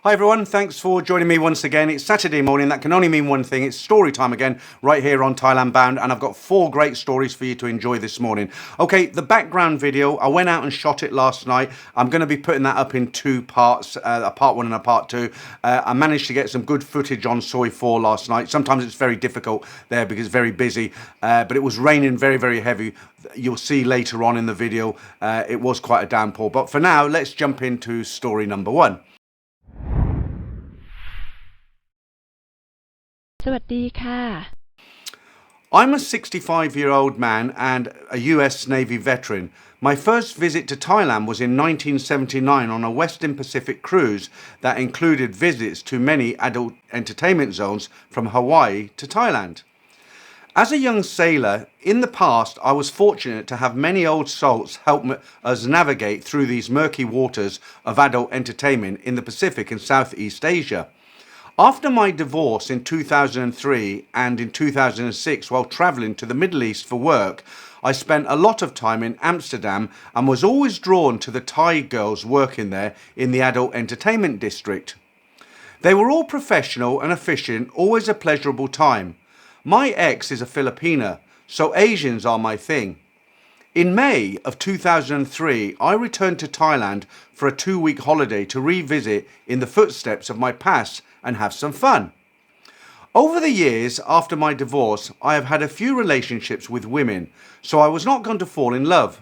Hi everyone, thanks for joining me once again. It's Saturday morning, that can only mean one thing. It's story time again, right here on Thailand Bound, and I've got 4 great stories for you to enjoy this morning. Okay, the background video, I went out and shot it last night. I'm going to be putting that up in 2 parts, a part 1 and a part 2. I managed to get some good footage on Soi 4 last night. Sometimes it's very difficult there because it's very busy, but it was raining very, very heavy. You'll see later on in the video, it was quite a downpour. But for now, let's jump into story number 1. สวัสดีค่ะ I'm a 65-year-old man and a US Navy veteran. My first visit to Thailand was in 1979 on a Western Pacific cruise that included visits to many adult entertainment zones from Hawaii to Thailand. As a young sailor, in the past, I was fortunate to have many old salts help us navigate through these murky waters of adult entertainment in the Pacific and Southeast Asia. After my divorce in 2003 and in 2006 while travelling to the Middle East for work, I spent a lot of time in Amsterdam and was always drawn to the Thai girls working there in the adult entertainment district. They were all professional and efficient, always a pleasurable time. My ex is a Filipina, so Asians are my thing. In May of 2003, I returned to Thailand for a 2-week holiday to revisit in the footsteps of my past and have some fun. Over the years after my divorce, I have had a few relationships with women, so I was not going to fall in love.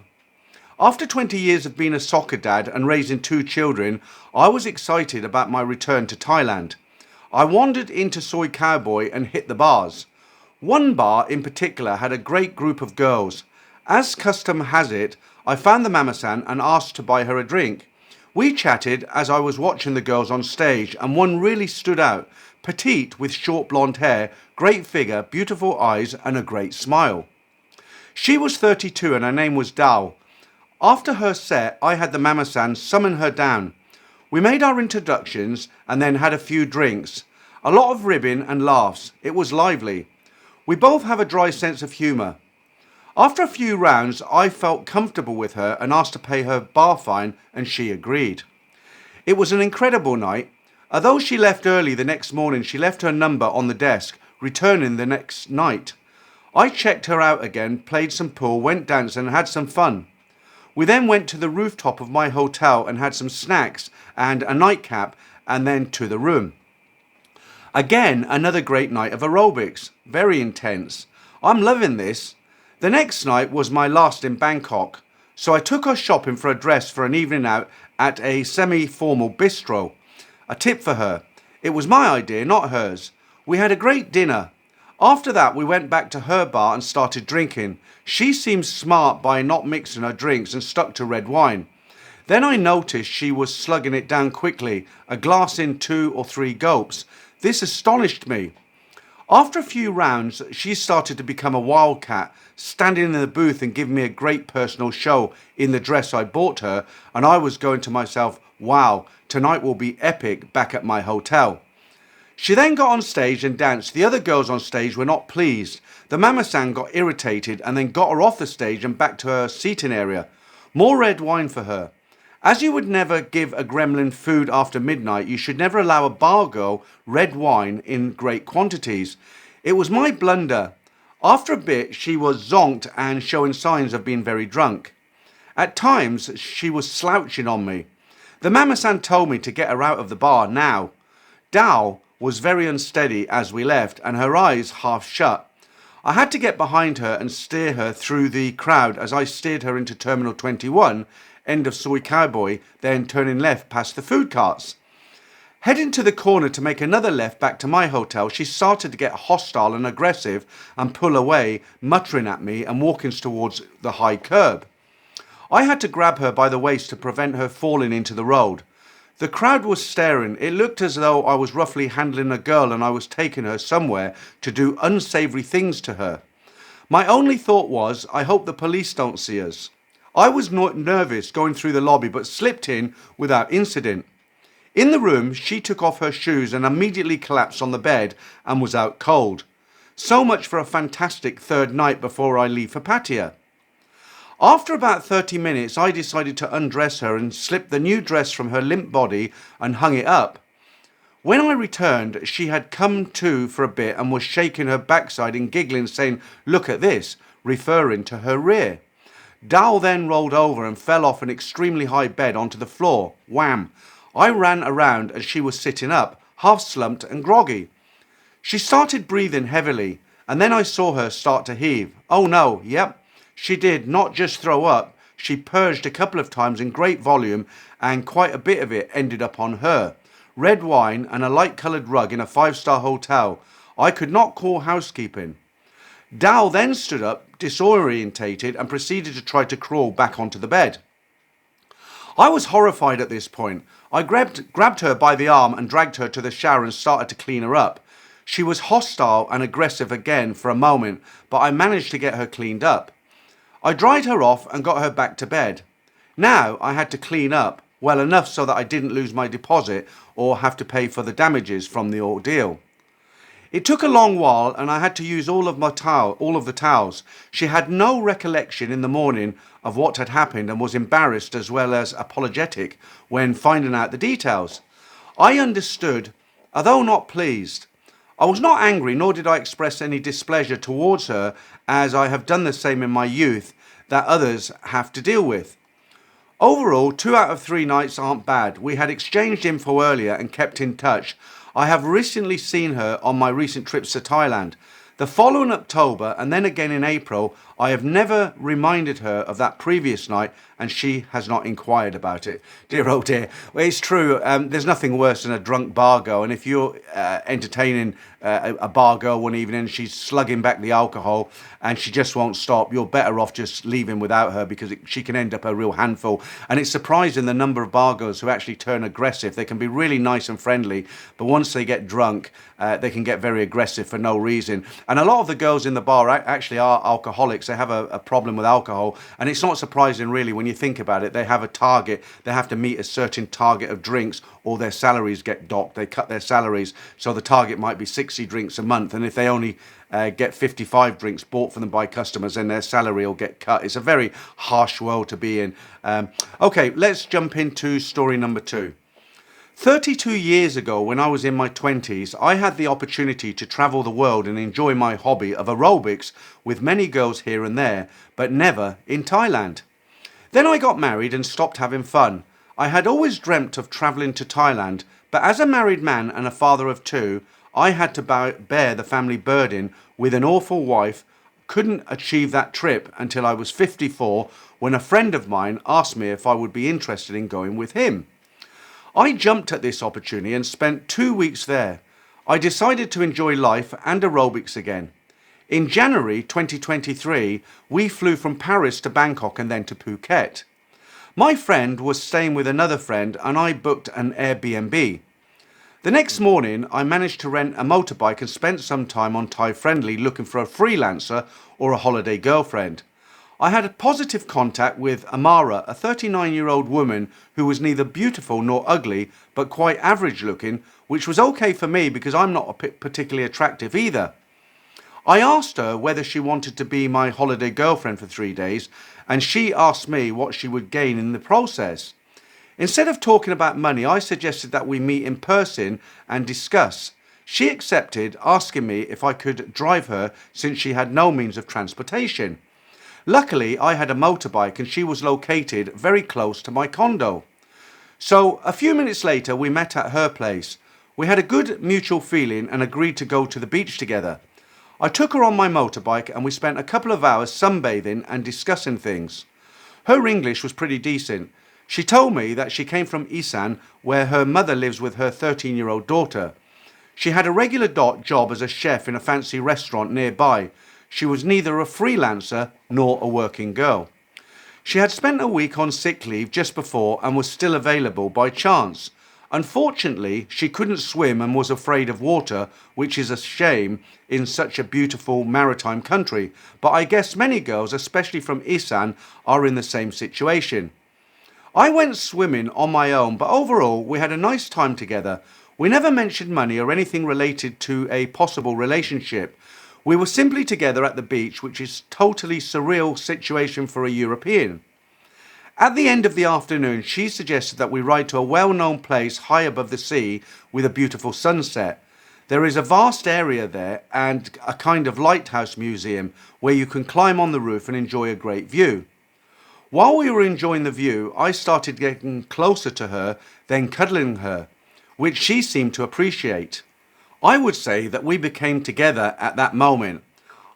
After 20 years of being a soccer dad and raising 2 children, I was excited about my return to Thailand. I wandered into Soi Cowboy and hit the bars. One bar in particular had a great group of girls. As custom has it, I found the mama-san and asked to buy her a drink. We chatted as I was watching the girls on stage, and one really stood out. Petite with short blonde hair, great figure, beautiful eyes and a great smile. She was 32 and her name was Dao. After her set, I had the mama-san summon her down. We made our introductions and then had a few drinks. A lot of ribbing and laughs. It was lively. We both have a dry sense of humour. After a few rounds, I felt comfortable with her and asked to pay her bar fine, and she agreed. It was an incredible night. Although she left early the next morning, she left her number on the desk, returning the next night. I checked her out again, played some pool, went dancing and had some fun. We then went to the rooftop of my hotel and had some snacks and a nightcap, and then to the room. Again, another great night of aerobics, very intense. I'm loving this. The next night was my last in Bangkok, so I took her shopping for a dress for an evening out at a semi-formal bistro. A tip for her. It was my idea, not hers. We had a great dinner. After that, we went back to her bar and started drinking. She seemed smart by not mixing her drinks and stuck to red wine. Then I noticed she was slugging it down quickly, a glass in 2 or 3 gulps. This astonished me. After a few rounds, she started to become a wildcat, standing in the booth and giving me a great personal show in the dress I bought her, and I was going to myself, wow, tonight will be epic back at my hotel. She then got on stage and danced. The other girls on stage were not pleased. The mama-san got irritated and then got her off the stage and back to her seating area. More red wine for her. As you would never give a gremlin food after midnight, you should never allow a bar girl red wine in great quantities. It was my blunder. After a bit, she was zonked and showing signs of being very drunk. At times, she was slouching on me. The mama-san told me to get her out of the bar now. Dao was very unsteady as we left and her eyes half shut. I had to get behind her and steer her through the crowd as I steered her into Terminal 21, end of Soi Cowboy, then turning left past the food carts. Heading to the corner to make another left back to my hotel, she started to get hostile and aggressive and pull away, muttering at me and walking towards the high curb. I had to grab her by the waist to prevent her falling into the road. The crowd was staring. It looked as though I was roughly handling a girl and I was taking her somewhere to do unsavoury things to her. My only thought was, I hope the police don't see us. I was nervous going through the lobby but slipped in without incident. In the room, she took off her shoes and immediately collapsed on the bed and was out cold. So much for a fantastic third night before I leave for Pattaya. After about 30 minutes, I decided to undress her and slipped the new dress from her limp body and hung it up. When I returned, she had come to for a bit and was shaking her backside and giggling, saying, "Look at this," referring to her rear. Dal then rolled over and fell off an extremely high bed onto the floor. Wham! I ran around and she was sitting up, half slumped and groggy. She started breathing heavily, and then I saw her start to heave. Oh no, yep, she did not just throw up, she purged a couple of times in great volume, and quite a bit of it ended up on her. Red wine and a light-coloured rug in a five-star hotel. I could not call housekeeping. Dal then stood up, disorientated, and proceeded to try to crawl back onto the bed. I was horrified at this point. I grabbed her by the arm and dragged her to the shower and started to clean her up. She was hostile and aggressive again for a moment, but I managed to get her cleaned up. I dried her off and got her back to bed. Now I had to clean up, well enough so that I didn't lose my deposit or have to pay for the damages from the ordeal. It took a long while and I had to use all of the towels. She had no recollection in the morning of what had happened and was embarrassed as well as apologetic when finding out the details. I understood, although not pleased. I was not angry, nor did I express any displeasure towards her, as I have done the same in my youth that others have to deal with. Overall, 2 out of 3 nights aren't bad. We had exchanged info earlier and kept in touch. I have recently seen her on my recent trips to Thailand. The following October and then again in April, I have never reminded her of that previous night and she has not inquired about it. Dear oh dear. Well, it's true, there's nothing worse than a drunk bar girl, and if you're entertaining a bar girl one evening and she's slugging back the alcohol and she just won't stop, you're better off just leaving without her because she can end up a real handful. And it's surprising the number of bar girls who actually turn aggressive. They can be really nice and friendly, but once they get drunk, they can get very aggressive for no reason. And a lot of the girls in the bar actually are alcoholics. They have a problem with alcohol, and it's not surprising really when you think about it. They have a target. They have to meet a certain target of drinks or their salaries get docked. They cut their salaries, so the target might be 60 drinks a month, and if they only get 55 drinks bought for them by customers, then their salary will get cut. It's a very harsh world to be in. Okay, let's jump into story number 2. 32 years ago, when I was in my 20s, I had the opportunity to travel the world and enjoy my hobby of aerobics with many girls here and there, but never in Thailand. Then I got married and stopped having fun. I had always dreamt of travelling to Thailand, but as a married man and a father of 2, I had to bear the family burden with an awful wife. Couldn't achieve that trip until I was 54, when a friend of mine asked me if I would be interested in going with him. I jumped at this opportunity and spent 2 weeks there. I decided to enjoy life and aerobics again. In January 2023, we flew from Paris to Bangkok and then to Phuket. My friend was staying with another friend and I booked an Airbnb. The next morning, I managed to rent a motorbike and spent some time on Thai Friendly looking for a freelancer or a holiday girlfriend. I had a positive contact with Amara, a 39-year-old woman who was neither beautiful nor ugly, but quite average looking, which was okay for me because I'm not particularly attractive either. I asked her whether she wanted to be my holiday girlfriend for 3 days, and she asked me what she would gain in the process. Instead of talking about money, I suggested that we meet in person and discuss. She accepted, asking me if I could drive her since she had no means of transportation. Luckily, I had a motorbike and she was located very close to my condo. So a few minutes later, we met at her place. We had a good mutual feeling and agreed to go to the beach together. I took her on my motorbike and we spent a couple of hours sunbathing and discussing things. Her English was pretty decent. She told me that she came from Isan, where her mother lives with her 13-year-old daughter. She had a regular job as a chef in a fancy restaurant nearby. She was neither a freelancer nor a working girl. She had spent a week on sick leave just before and was still available by chance. Unfortunately, she couldn't swim and was afraid of water, which is a shame in such a beautiful maritime country. But I guess many girls, especially from Isan, are in the same situation. I went swimming on my own, but overall we had a nice time together. We never mentioned money or anything related to a possible relationship. We were simply together at the beach, which is a totally surreal situation for a European. At the end of the afternoon, she suggested that we ride to a well-known place high above the sea with a beautiful sunset. There is a vast area there and a kind of lighthouse museum where you can climb on the roof and enjoy a great view. While we were enjoying the view, I started getting closer to her, then cuddling her, which she seemed to appreciate. I would say that we became together at that moment.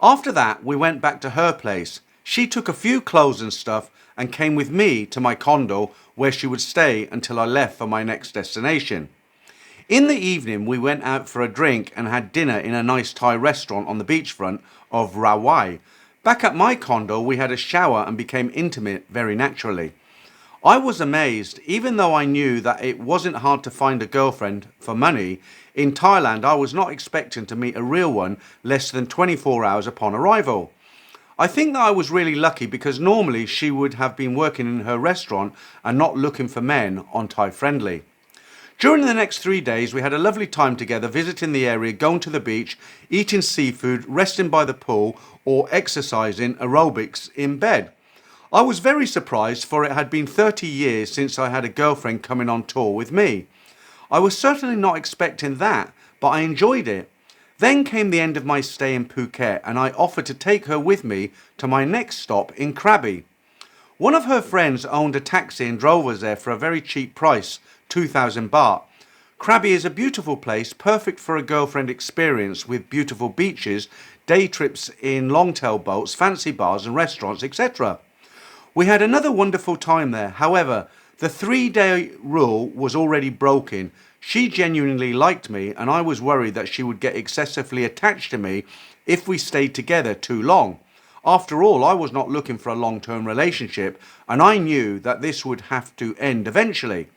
After that, we went back to her place. She took a few clothes and stuff and came with me to my condo where she would stay until I left for my next destination. In the evening, we went out for a drink and had dinner in a nice Thai restaurant on the beachfront of Rawai. Back at my condo, we had a shower and became intimate very naturally. I was amazed, even though I knew that it wasn't hard to find a girlfriend for money. In Thailand, I was not expecting to meet a real one less than 24 hours upon arrival. I think that I was really lucky because normally she would have been working in her restaurant and not looking for men on Thai Friendly. During the next 3 days, we had a lovely time together, visiting the area, going to the beach, eating seafood, resting by the pool, or exercising aerobics in bed. I was very surprised, for it had been 30 years since I had a girlfriend coming on tour with me. I was certainly not expecting that, but I enjoyed it. Then came the end of my stay in Phuket, and I offered to take her with me to my next stop in Krabi. One of her friends owned a taxi and drove us there for a very cheap price, 2,000 baht. Krabi is a beautiful place, perfect for a girlfriend experience with beautiful beaches, day trips in long-tail boats, fancy bars and restaurants, etc. We had another wonderful time there. However, the 3-day rule was already broken. She genuinely liked me, and I was worried that she would get excessively attached to me if we stayed together too long. After all, I was not looking for a long-term relationship, and I knew that this would have to end eventually.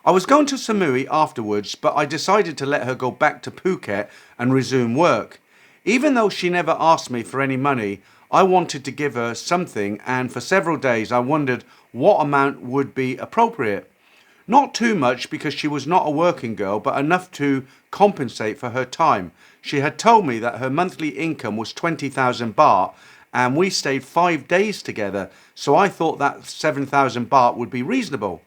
I was going to Samui afterwards, but I decided to let her go back to Phuket and resume work. Even though she never asked me for any money, I wanted to give her something, and for several days I wondered what amount would be appropriate. Not too much because she was not a working girl, but enough to compensate for her time. She had told me that her monthly income was 20,000 baht, and we stayed 5 days together, so I thought that 7,000 baht would be reasonable.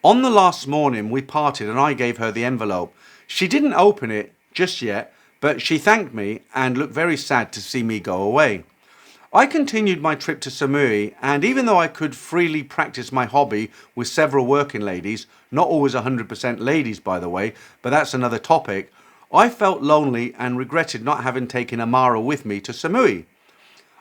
On the last morning, we parted and I gave her the envelope. She didn't open it just yet, but she thanked me and looked very sad to see me go away. I continued my trip to Samui, and even though I could freely practice my hobby with several working ladies, not always 100% ladies by the way, but that's another topic, I felt lonely and regretted not having taken Amara with me to Samui.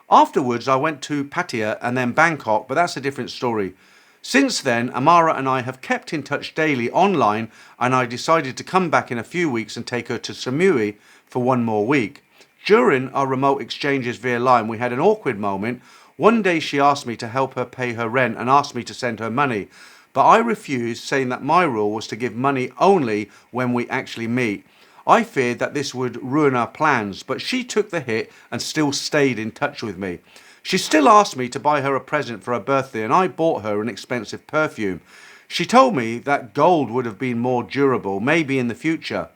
Afterwards, I went to Pattaya and then Bangkok, but that's a different story. Since then, Amara and I have kept in touch daily online, and I decided to come back in a few weeks and take her to Samui for one more week. During our remote exchanges via line, we had an awkward moment. One day she asked me to help her pay her rent and asked me to send her money, but I refused, saying that my rule was to give money only when we actually meet. I feared that this would ruin our plans, but she took the hit and still stayed in touch with me. She still asked me to buy her a present for her birthday, and I bought her an expensive perfume. She told me that gold would have been more durable, maybe in the future.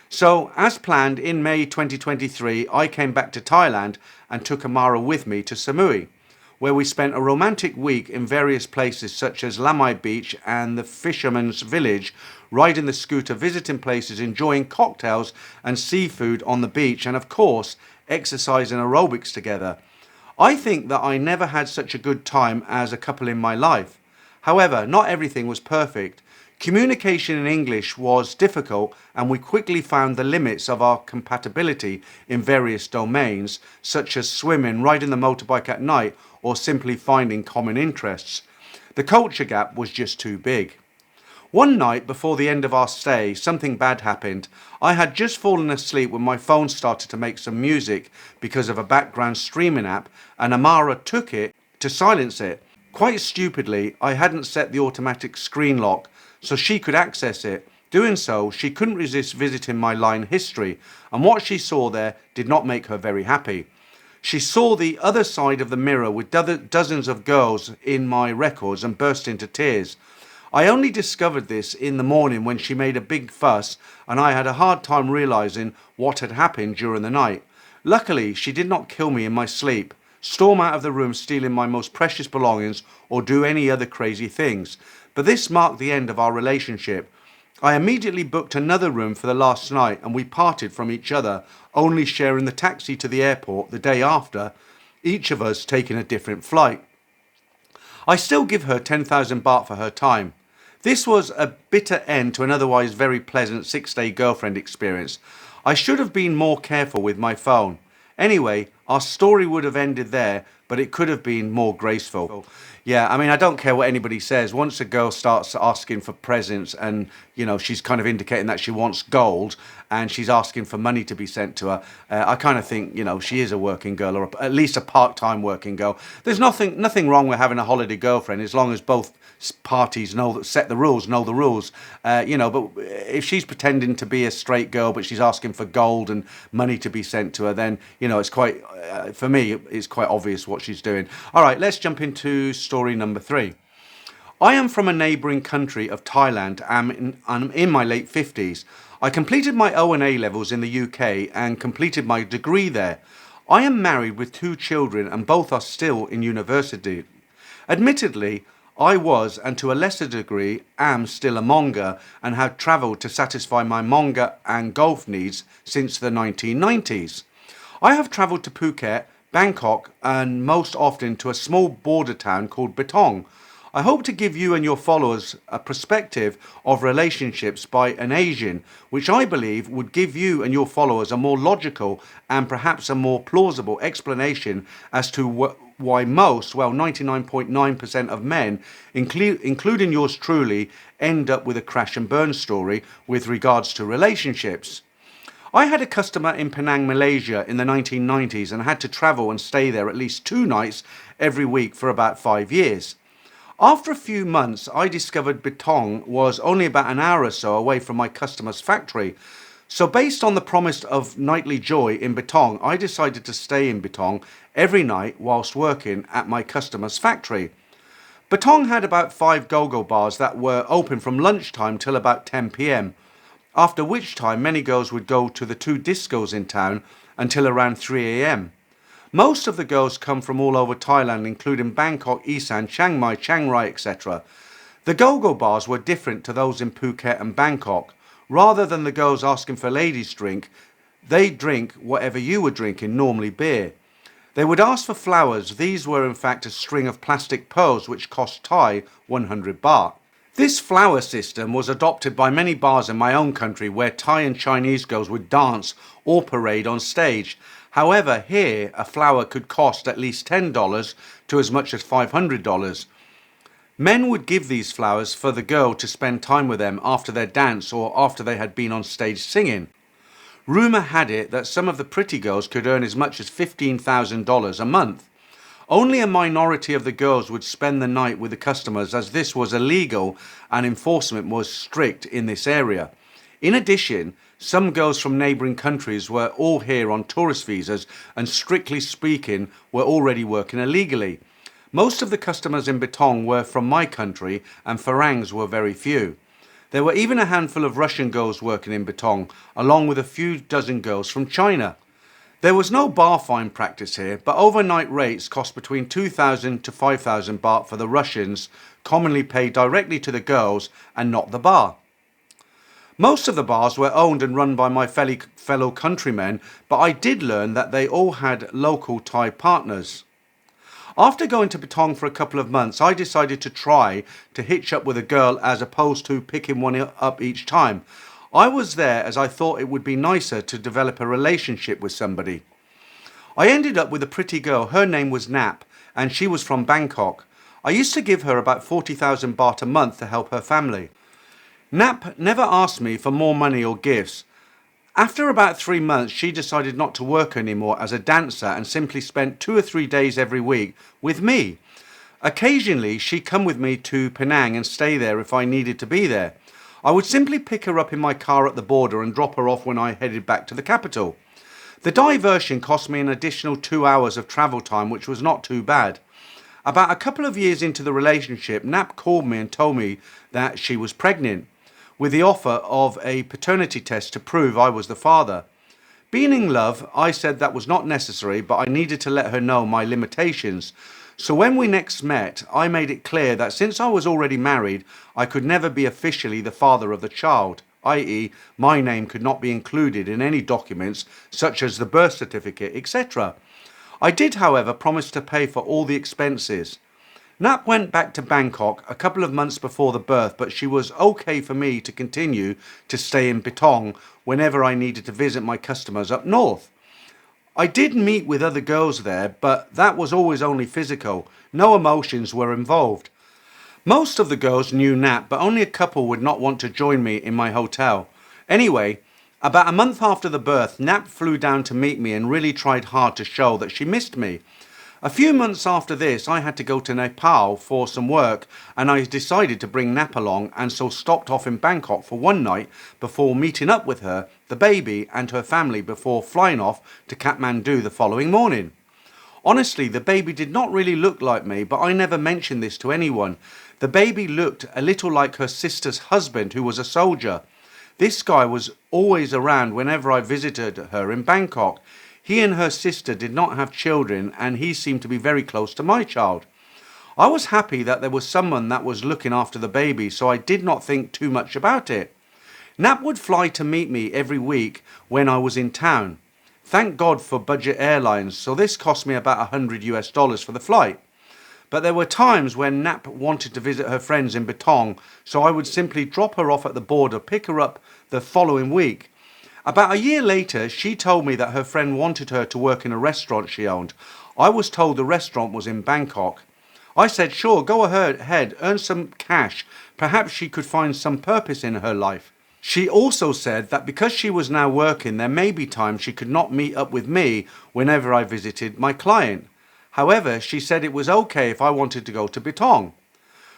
So, as planned, in May 2023, I came back to Thailand and took Amara with me to Samui, where we spent a romantic week in various places such as Lamai Beach and the Fisherman's Village, riding the scooter, visiting places, enjoying cocktails and seafood on the beach, and of course, exercising aerobics together. I think that I never had such a good time as a couple in my life. However, not everything was perfect. Communication in English was difficult, and we quickly found the limits of our compatibility in various domains, such as swimming, riding the motorbike at night, or simply finding common interests. The culture gap was just too big. One night before the end of our stay, something bad happened. I had just fallen asleep when my phone started to make some music because of a background streaming app, and Amara took it to silence it. Quite stupidly, I hadn't set the automatic screen lock so she could access it. Doing so, she couldn't resist visiting my line history, and what she saw there did not make her very happy. She saw the other side of the mirror with dozens of girls in my records and burst into tears. I only discovered this in the morning when she made a big fuss, and I had a hard time realizing what had happened during the night. Luckily, she did not kill me in my sleep, storm out of the room stealing my most precious belongings, or do any other crazy things. But this marked the end of our relationship. I immediately booked another room for the last night and we parted from each other, only sharing the taxi to the airport the day after, each of us taking a different flight. I still give her 10,000 baht for her time. This was a bitter end to an otherwise very pleasant 6-day girlfriend experience. I should have been more careful with my phone. Anyway, our story would have ended there, but it could have been more graceful. Yeah, I mean, I don't care what anybody says. Once a girl starts asking for presents and, she's kind of indicating that she wants gold and she's asking for money to be sent to her, I kind of think, she is a working girl, or at least a part-time working girl. There's nothing wrong with having a holiday girlfriend as long as both parties set the rules, know the rules. But if she's pretending to be a straight girl but she's asking for gold and money to be sent to her, then it's quite for me it's quite obvious what she's doing. All right, let's jump into story number 3. I am from a neighbouring country of Thailand. I'm in my late 50s. I completed my O and A levels in the UK and completed my degree there. I am married with 2 children and both are still in university. Admittedly, I was, and to a lesser degree, am still a monger and have travelled to satisfy my monger and golf needs since the 1990s. I have travelled to Phuket, Bangkok, and most often to a small border town called Patong. I hope to give you and your followers a perspective of relationships by an Asian, which I believe would give you and your followers a more logical and perhaps a more plausible explanation as to why most, 99.9% of men, including yours truly, end up with a crash and burn story with regards to relationships. I had a customer in Penang, Malaysia in the 1990s and had to travel and stay there at least 2 nights every week for about 5 years. After a few months, I discovered Patong was only about an hour or so away from my customer's factory. So based on the promise of nightly joy in Patong, I decided to stay in Patong every night whilst working at my customer's factory. Patong had about 5 go-go bars that were open from lunchtime till about 10 p.m, after which time many girls would go to the 2 discos in town until around 3 a.m. Most of the girls come from all over Thailand, including Bangkok, Isan, Chiang Mai, Chiang Rai, etc. The go-go bars were different to those in Phuket and Bangkok. Rather than the girls asking for ladies' drink, they drink whatever you were drinking, normally beer. They would ask for flowers. These were in fact a string of plastic pearls which cost Thai 100 baht. This flower system was adopted by many bars in my own country where Thai and Chinese girls would dance or parade on stage. However, here a flower could cost at least $10 to as much as $500. Men would give these flowers for the girl to spend time with them after their dance or after they had been on stage singing. Rumour had it that some of the pretty girls could earn as much as $15,000 a month. Only a minority of the girls would spend the night with the customers, as this was illegal and enforcement was strict in this area. In addition, some girls from neighbouring countries were all here on tourist visas and, strictly speaking, were already working illegally. Most of the customers in Patong were from my country and Farangs were very few. There were even a handful of Russian girls working in Patong, along with a few dozen girls from China. There was no bar fine practice here, but overnight rates cost between 2,000 to 5,000 baht for the Russians, commonly paid directly to the girls and not the bar. Most of the bars were owned and run by my fellow countrymen, but I did learn that they all had local Thai partners. After going to Patong for a couple of months, I decided to try to hitch up with a girl as opposed to picking one up each time. I was there as I thought it would be nicer to develop a relationship with somebody. I ended up with a pretty girl. Her name was Nap and she was from Bangkok. I used to give her about 40,000 baht a month to help her family. Nap never asked me for more money or gifts. After about 3 months, she decided not to work anymore as a dancer and simply spent 2 or 3 days every week with me. Occasionally, she'd come with me to Penang and stay there if I needed to be there. I would simply pick her up in my car at the border and drop her off when I headed back to the capital. The diversion cost me an additional 2 hours of travel time, which was not too bad. About a couple of years into the relationship, Nap called me and told me that she was pregnant, with the offer of a paternity test to prove I was the father. Being in love, I said that was not necessary, but I needed to let her know my limitations. So when we next met, I made it clear that since I was already married, I could never be officially the father of the child, i.e., my name could not be included in any documents such as the birth certificate, etc. I did, however, promise to pay for all the expenses. Nap went back to Bangkok a couple of months before the birth, but she was okay for me to continue to stay in Betong whenever I needed to visit my customers up north. I did meet with other girls there, but that was always only physical. No emotions were involved. Most of the girls knew Nap, but only a couple would not want to join me in my hotel. Anyway, about a month after the birth, Nap flew down to meet me and really tried hard to show that she missed me. A few months after this, I had to go to Nepal for some work, and I decided to bring Nap along, and so stopped off in Bangkok for one night before meeting up with her, the baby and her family before flying off to Kathmandu the following morning. Honestly, the baby did not really look like me, but I never mentioned this to anyone. The baby looked a little like her sister's husband, who was a soldier. This guy was always around whenever I visited her in Bangkok. He and her sister did not have children, and he seemed to be very close to my child. I was happy that there was someone that was looking after the baby, so I did not think too much about it. Nap would fly to meet me every week when I was in town. Thank God for budget airlines, so this cost me about $100 for the flight. But there were times when Nap wanted to visit her friends in Betong, so I would simply drop her off at the border, pick her up the following week. About a year later, she told me that her friend wanted her to work in a restaurant she owned. I was told the restaurant was in Bangkok. I said, sure, go ahead, earn some cash. Perhaps she could find some purpose in her life. She also said that because she was now working, there may be times she could not meet up with me whenever I visited my client. However, she said it was okay if I wanted to go to Betong.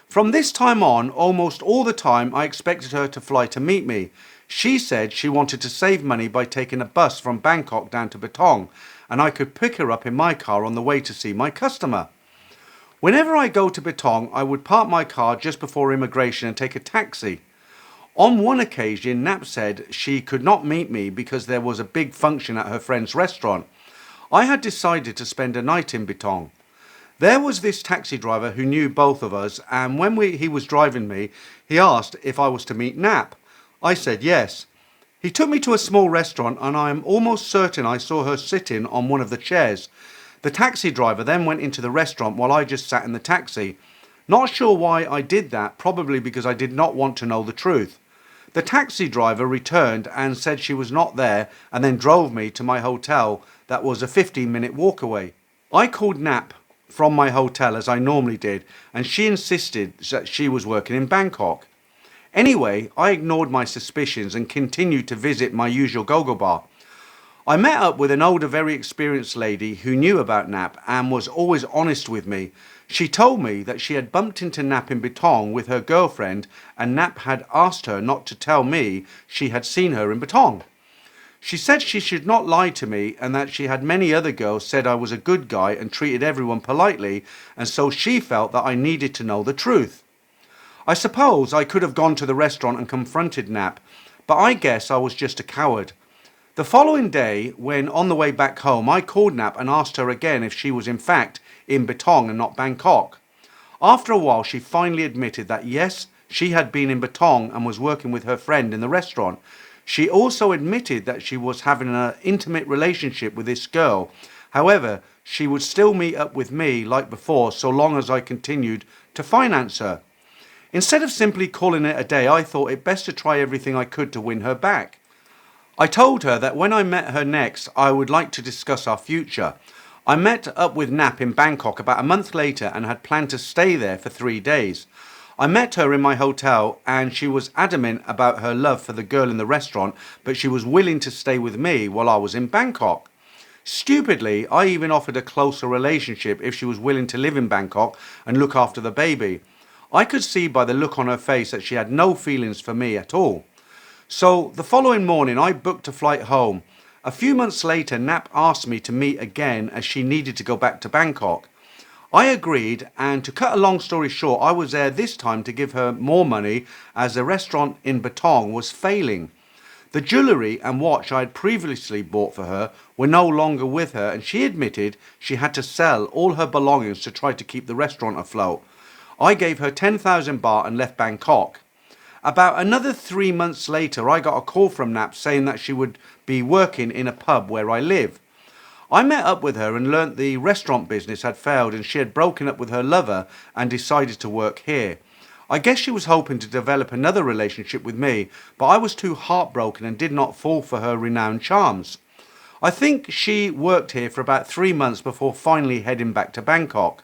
From this time on, almost all the time, I expected her to fly to meet me. She said she wanted to save money by taking a bus from Bangkok down to Betong, and I could pick her up in my car on the way to see my customer. Whenever I go to Betong, I would park my car just before immigration and take a taxi. On one occasion, Nap said she could not meet me because there was a big function at her friend's restaurant. I had decided to spend a night in Betong. There was this taxi driver who knew both of us, and when he was driving me, he asked if I was to meet Nap. I said yes. He took me to a small restaurant, and I am almost certain I saw her sitting on one of the chairs. The taxi driver then went into the restaurant while I just sat in the taxi. Not sure why I did that, probably because I did not want to know the truth. The taxi driver returned and said she was not there, and then drove me to my hotel that was a 15-minute walk away. I called Nap from my hotel as I normally did, and she insisted that she was working in Bangkok. Anyway, I ignored my suspicions and continued to visit my usual go-go bar. I met up with an older, very experienced lady who knew about Nap and was always honest with me. She told me that she had bumped into Nap in Betong with her girlfriend, and Nap had asked her not to tell me she had seen her in Betong. She said she should not lie to me, and that she had many other girls said I was a good guy and treated everyone politely, and so she felt that I needed to know the truth. I suppose I could have gone to the restaurant and confronted Nap, but I guess I was just a coward. The following day, when on the way back home, I called Nap and asked her again if she was in fact in Betong and not Bangkok. After a while, she finally admitted that yes, she had been in Betong and was working with her friend in the restaurant. She also admitted that she was having an intimate relationship with this girl. However, she would still meet up with me like before so long as I continued to finance her. Instead of simply calling it a day, I thought it best to try everything I could to win her back. I told her that when I met her next, I would like to discuss our future. I met up with Nap in Bangkok about a month later and had planned to stay there for 3 days. I met her in my hotel, and she was adamant about her love for the girl in the restaurant, but she was willing to stay with me while I was in Bangkok. Stupidly, I even offered a closer relationship if she was willing to live in Bangkok and look after the baby. I could see by the look on her face that she had no feelings for me at all. So the following morning I booked a flight home. A few months later, Nap asked me to meet again as she needed to go back to Bangkok. I agreed, and to cut a long story short, I was there this time to give her more money as the restaurant in Betong was failing. The jewellery and watch I had previously bought for her were no longer with her, and she admitted she had to sell all her belongings to try to keep the restaurant afloat. I gave her 10,000 baht and left Bangkok. About another 3 months later, I got a call from Nap saying that she would be working in a pub where I live. I met up with her and learnt the restaurant business had failed and she had broken up with her lover and decided to work here. I guess she was hoping to develop another relationship with me, but I was too heartbroken and did not fall for her renowned charms. I think she worked here for about 3 months before finally heading back to Bangkok.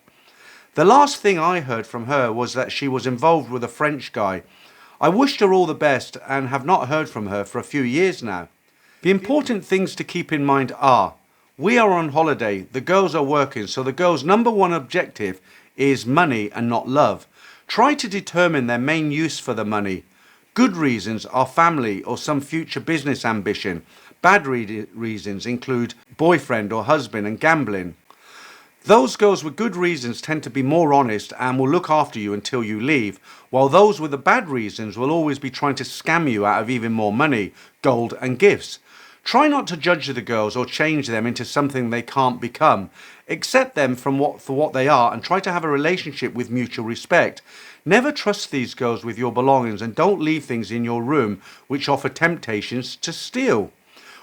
The last thing I heard from her was that she was involved with a French guy. I wished her all the best and have not heard from her for a few years now. The important things to keep in mind are: we are on holiday, the girls are working, so the girls' number one objective is money and not love. Try to determine their main use for the money. Good reasons are family or some future business ambition. Bad reasons include boyfriend or husband and gambling. Those girls with good reasons tend to be more honest and will look after you until you leave, while those with the bad reasons will always be trying to scam you out of even more money, gold and gifts. Try not to judge the girls or change them into something they can't become. Accept them for what they are and try to have a relationship with mutual respect. Never trust these girls with your belongings and don't leave things in your room which offer temptations to steal.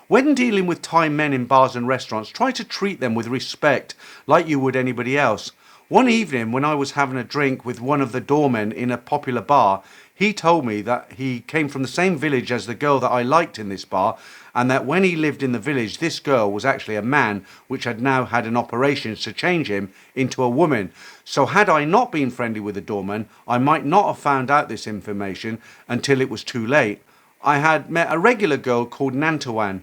When dealing with Thai men in bars and restaurants, try to treat them with respect like you would anybody else. One evening when I was having a drink with one of the doormen in a popular bar, he told me that he came from the same village as the girl that I liked in this bar, and that when he lived in the village, this girl was actually a man, which had now had an operation to change him into a woman. So had I not been friendly with the doorman, I might not have found out this information until it was too late. I had met a regular girl called Nantawan.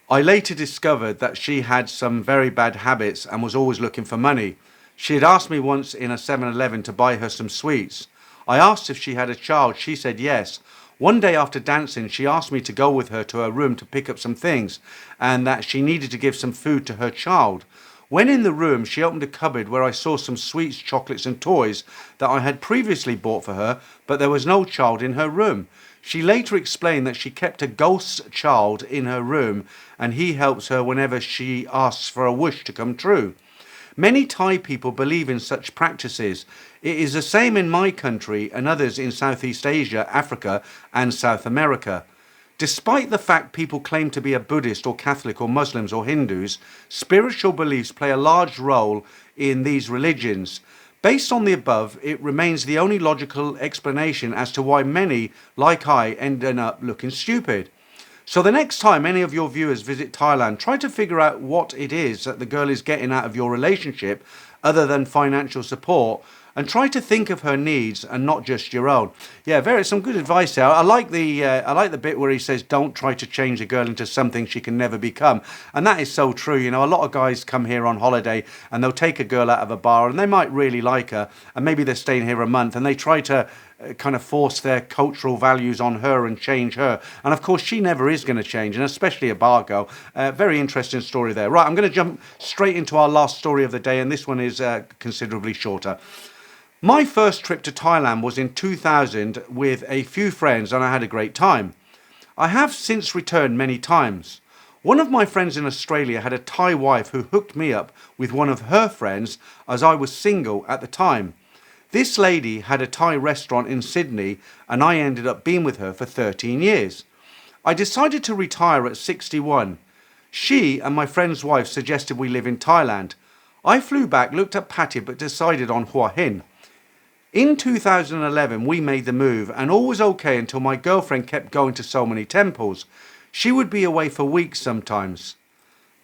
I later discovered that she had some very bad habits and was always looking for money. She had asked me once in a 7-Eleven to buy her some sweets. I asked if she had a child. She said yes. One day after dancing, she asked me to go with her to her room to pick up some things and that she needed to give some food to her child. When in the room, she opened a cupboard where I saw some sweets, chocolates and toys that I had previously bought for her, but there was no child in her room. She later explained that she kept a ghost child in her room and he helps her whenever she asks for a wish to come true. Many Thai people believe in such practices. It is the same in my country and others in Southeast Asia, Africa and South America. Despite the fact people claim to be a Buddhist or Catholic or Muslims or Hindus, spiritual beliefs play a large role in these religions. Based on the above, it remains the only logical explanation as to why many, like I, ended up looking stupid. So the next time any of your viewers visit Thailand, try to figure out what it is that the girl is getting out of your relationship other than financial support, and try to think of her needs and not just your own. Yeah, some good advice there. I like the bit where he says don't try to change a girl into something she can never become, and that is so true. You know, a lot of guys come here on holiday and they'll take a girl out of a bar and they might really like her, and maybe they're staying here a month and they try to kind of force their cultural values on her and change her, and of course she never is going to change, and especially a bar girl. Very interesting story there. Right, I'm going to jump straight into our last story of the day, and this one is considerably shorter. My first trip to Thailand was in 2000 with a few friends and I had a great time. I have since returned many times. One of my friends in Australia had a Thai wife who hooked me up with one of her friends as I was single at the time. This lady had a Thai restaurant in Sydney and I ended up being with her for 13 years. I decided to retire at 61. She and my friend's wife suggested we live in Thailand. I flew back, looked at Pattaya but decided on Hua Hin. In 2011 we made the move and all was okay until my girlfriend kept going to so many temples. She would be away for weeks sometimes.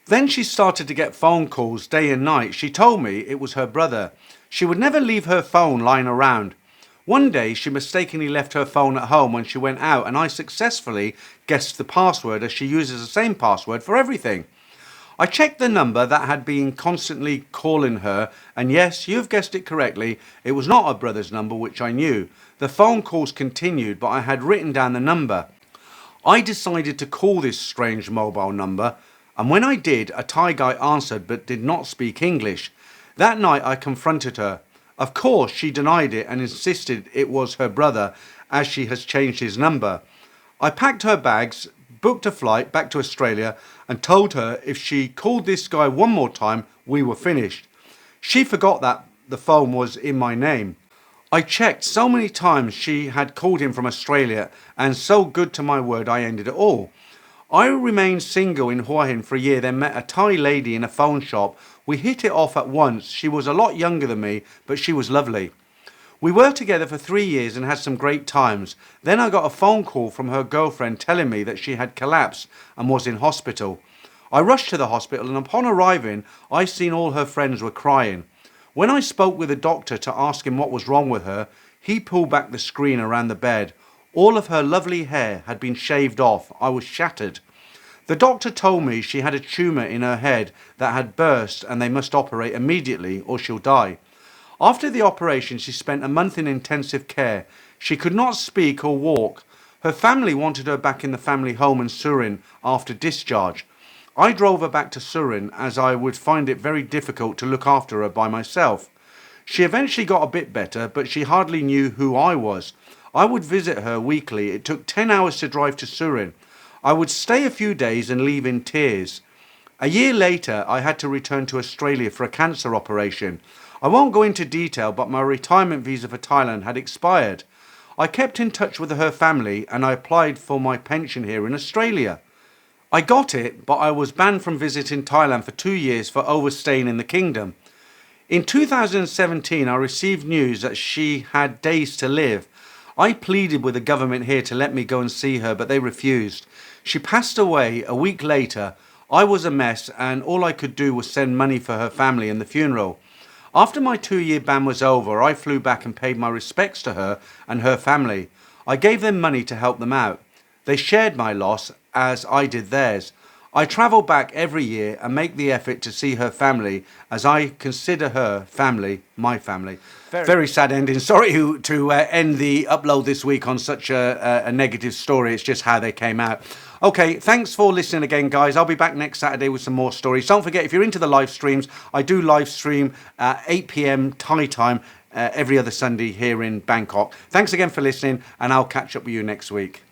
Then she started to get phone calls day and night. She told me it was her brother. She would never leave her phone lying around. One day she mistakenly left her phone at home when she went out and I successfully guessed the password as she uses the same password for everything. I checked the number that had been constantly calling her, and yes, you've guessed it correctly, it was not her brother's number, which I knew. The phone calls continued, but I had written down the number. I decided to call this strange mobile number, and when I did, a Thai guy answered but did not speak English. That night I confronted her. Of course, she denied it and insisted it was her brother, as she has changed his number. I packed her bags, booked a flight back to Australia and told her if she called this guy one more time, we were finished. She forgot that the phone was in my name. I checked so many times she had called him from Australia, and so good to my word I ended it all. I remained single in Hua Hin for a year, then met a Thai lady in a phone shop. We hit it off at once. She was a lot younger than me, but she was lovely. We were together for 3 years and had some great times. Then I got a phone call from her girlfriend telling me that she had collapsed and was in hospital. I rushed to the hospital, and upon arriving, I seen all her friends were crying. When I spoke with the doctor to ask him what was wrong with her, he pulled back the screen around the bed. All of her lovely hair had been shaved off. I was shattered. The doctor told me she had a tumour in her head that had burst and they must operate immediately or she'll die. After the operation, she spent a month in intensive care. She could not speak or walk. Her family wanted her back in the family home in Surin after discharge. I drove her back to Surin as I would find it very difficult to look after her by myself. She eventually got a bit better, but she hardly knew who I was. I would visit her weekly. It took 10 hours to drive to Surin. I would stay a few days and leave in tears. A year later, I had to return to Australia for a cancer operation. I won't go into detail, but my retirement visa for Thailand had expired. I kept in touch with her family and I applied for my pension here in Australia. I got it, but I was banned from visiting Thailand for 2 years for overstaying in the kingdom. In 2017, I received news that she had days to live. I pleaded with the government here to let me go and see her, but they refused. She passed away a week later. I was a mess, and all I could do was send money for her family and the funeral. After my 2-year ban was over, I flew back and paid my respects to her and her family. I gave them money to help them out. They shared my loss as I did theirs. I travel back every year and make the effort to see her family as I consider her family my family. Very sad ending. Sorry to end the upload this week on such a negative story. It's just how they came out. Okay, thanks for listening again, guys. I'll be back next Saturday with some more stories. Don't forget, if you're into the live streams, I do live stream at 8 p.m. Thai time every other Sunday here in Bangkok. Thanks again for listening, and I'll catch up with you next week.